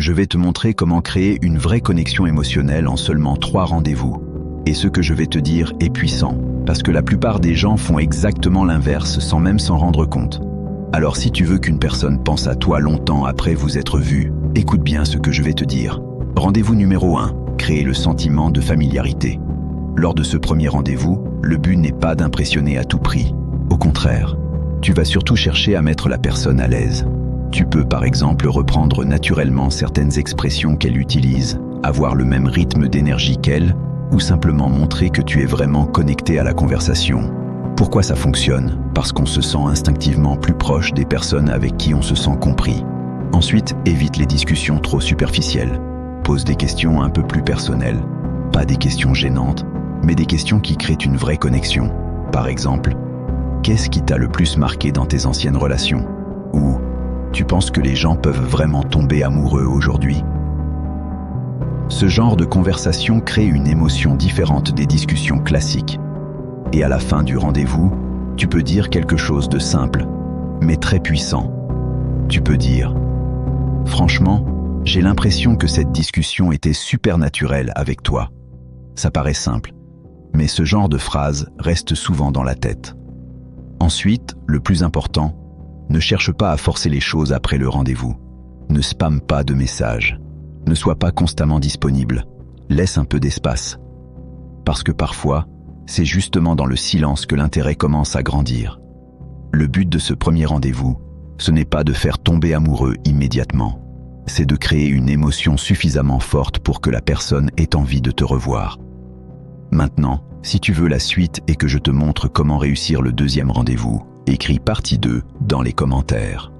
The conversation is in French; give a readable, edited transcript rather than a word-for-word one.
Je vais te montrer comment créer une vraie connexion émotionnelle en seulement 3 rendez-vous. Et ce que je vais te dire est puissant, parce que la plupart des gens font exactement l'inverse sans même s'en rendre compte. Alors si tu veux qu'une personne pense à toi longtemps après vous être vu, écoute bien ce que je vais te dire. Rendez-vous numéro 1, créer le sentiment de familiarité. Lors de ce premier rendez-vous, le but n'est pas d'impressionner à tout prix. Au contraire, tu vas surtout chercher à mettre la personne à l'aise. Tu peux par exemple reprendre naturellement certaines expressions qu'elle utilise, avoir le même rythme d'énergie qu'elle, ou simplement montrer que tu es vraiment connecté à la conversation. Pourquoi ça fonctionne? Parce qu'on se sent instinctivement plus proche des personnes avec qui on se sent compris. Ensuite, évite les discussions trop superficielles. Pose des questions un peu plus personnelles. Pas des questions gênantes, mais des questions qui créent une vraie connexion. Par exemple, qu'est-ce qui t'a le plus marqué dans tes anciennes relations? Ou, tu penses que les gens peuvent vraiment tomber amoureux aujourd'hui? Ce genre de conversation crée une émotion différente des discussions classiques. Et à la fin du rendez-vous, tu peux dire quelque chose de simple, mais très puissant. Tu peux dire « Franchement, j'ai l'impression que cette discussion était super naturelle avec toi. » Ça paraît simple, mais ce genre de phrase reste souvent dans la tête. Ensuite, le plus important, ne cherche pas à forcer les choses après le rendez-vous. Ne spamme pas de messages. Ne sois pas constamment disponible. Laisse un peu d'espace. Parce que parfois, c'est justement dans le silence que l'intérêt commence à grandir. Le but de ce premier rendez-vous, ce n'est pas de faire tomber amoureux immédiatement. C'est de créer une émotion suffisamment forte pour que la personne ait envie de te revoir. Maintenant, si tu veux la suite et que je te montre comment réussir le deuxième rendez-vous, écris partie 2 dans les commentaires.